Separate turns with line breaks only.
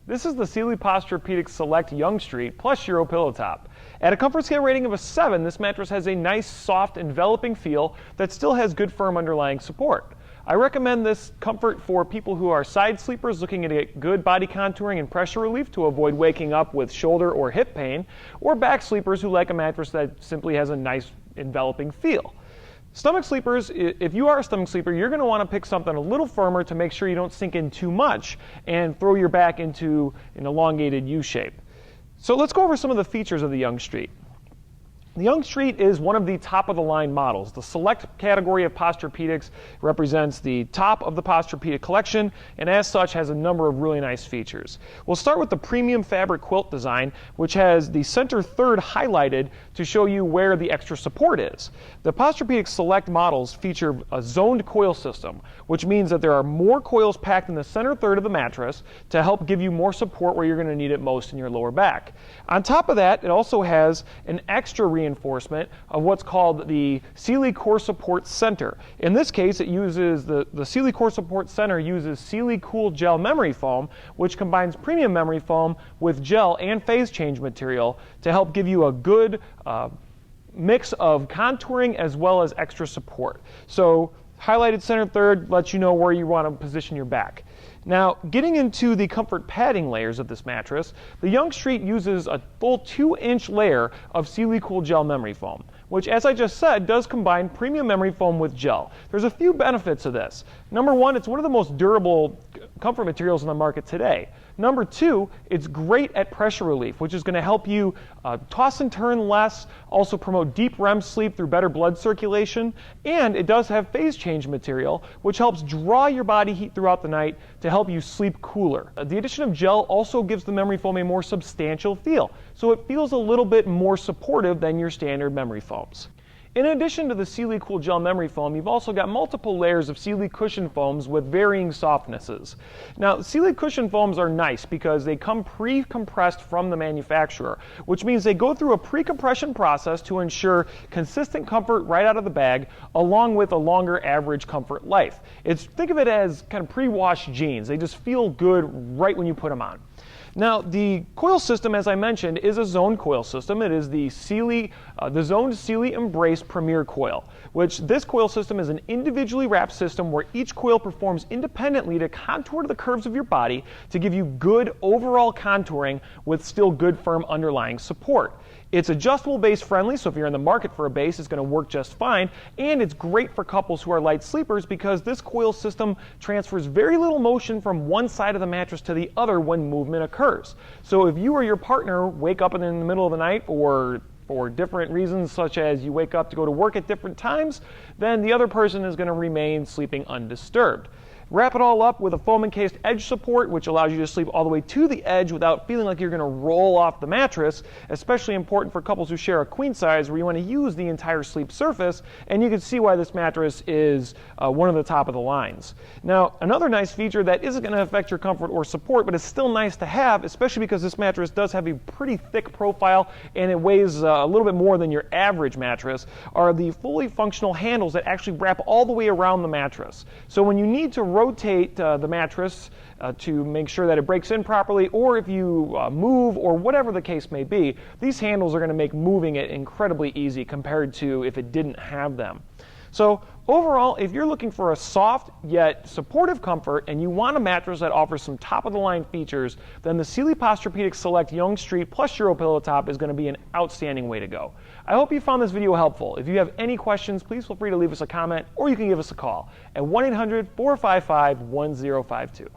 This is the Sealy Posturepedic Select Yonge Street Plush Euro Pillow Top. At a comfort scale rating of a 7, this mattress has a nice, soft, enveloping feel that still has good, firm underlying support. I recommend this comfort for people who are side sleepers looking to get good body contouring and pressure relief to avoid waking up with shoulder or hip pain, or back sleepers who like a mattress that simply has a nice, enveloping feel. Stomach sleepers, if you are a stomach sleeper, you're going to want to pick something a little firmer to make sure you don't sink in too much and throw your back into an elongated U shape. So let's go over some of the features of the Yonge Street. The Yonge Street is one of the top-of-the-line models. The select category of Posturepedics represents the top of the Posturepedic collection, and as such has a number of really nice features. We'll start with the premium fabric quilt design, which has the center third highlighted to show you where the extra support is. The Posturepedic select models feature a zoned coil system, which means that there are more coils packed in the center third of the mattress to help give you more support where you're going to need it most in your lower back. On top of that, it also has an extra reinforcement of what's called the Sealy Core Support Center. In this case, it uses the Sealy Core Support Center uses Sealy Cool Gel Memory Foam, which combines premium memory foam with gel and phase change material to help give you a good mix of contouring as well as extra support. So highlighted center third lets you know where you want to position your back. Now, getting into the comfort padding layers of this mattress, the Yonge Street uses a full 2-inch layer of Sealy Cool Gel Memory Foam, which, as I just said, does combine premium memory foam with gel. There's a few benefits of this. Number one, it's one of the most durable comfort materials in the market today. Number two, it's great at pressure relief, which is going to help you toss and turn less, also promote deep REM sleep through better blood circulation, and it does have phase change material, which helps draw your body heat throughout the night to help you sleep cooler. The addition of gel also gives the memory foam a more substantial feel, so it feels a little bit more supportive than your standard memory foams. In addition to the Sealy Cool Gel Memory Foam, you've also got multiple layers of Sealy Cushion Foams with varying softnesses. Now, Sealy Cushion Foams are nice because they come pre-compressed from the manufacturer, which means they go through a pre-compression process to ensure consistent comfort right out of the bag, along with a longer average comfort life. Think of it as kind of pre-washed jeans. They just feel good right when you put them on. Now, the coil system, as I mentioned, is a zoned coil system. It is the zoned Sealy Embrace Premier Coil, which this coil system is an individually wrapped system where each coil performs independently to contour to the curves of your body to give you good overall contouring with still good firm underlying support. It's adjustable base friendly, so if you're in the market for a base, it's going to work just fine, and it's great for couples who are light sleepers because this coil system transfers very little motion from one side of the mattress to the other when movement occurs. So if you or your partner wake up in the middle of the night or for different reasons, such as you wake up to go to work at different times, then the other person is going to remain sleeping undisturbed. Wrap it all up with a foam encased edge support, which allows you to sleep all the way to the edge without feeling like you're going to roll off the mattress, especially important for couples who share a queen size where you want to use the entire sleep surface, and you can see why this mattress is one of the top of the lines. Now, another nice feature that isn't going to affect your comfort or support, but is still nice to have, especially because this mattress does have a pretty thick profile and it weighs a little bit more than your average mattress, are the fully functional handles that actually wrap all the way around the mattress. So when you need to rotate the mattress to make sure that it breaks in properly, or if you move or whatever the case may be, these handles are going to make moving it incredibly easy compared to if it didn't have them. So overall, if you're looking for a soft yet supportive comfort and you want a mattress that offers some top-of-the-line features, then the Sealy Posturepedic Select Yonge Street Plush Euro Pillow Top is going to be an outstanding way to go. I hope you found this video helpful. If you have any questions, please feel free to leave us a comment or you can give us a call at 1-800-455-1052.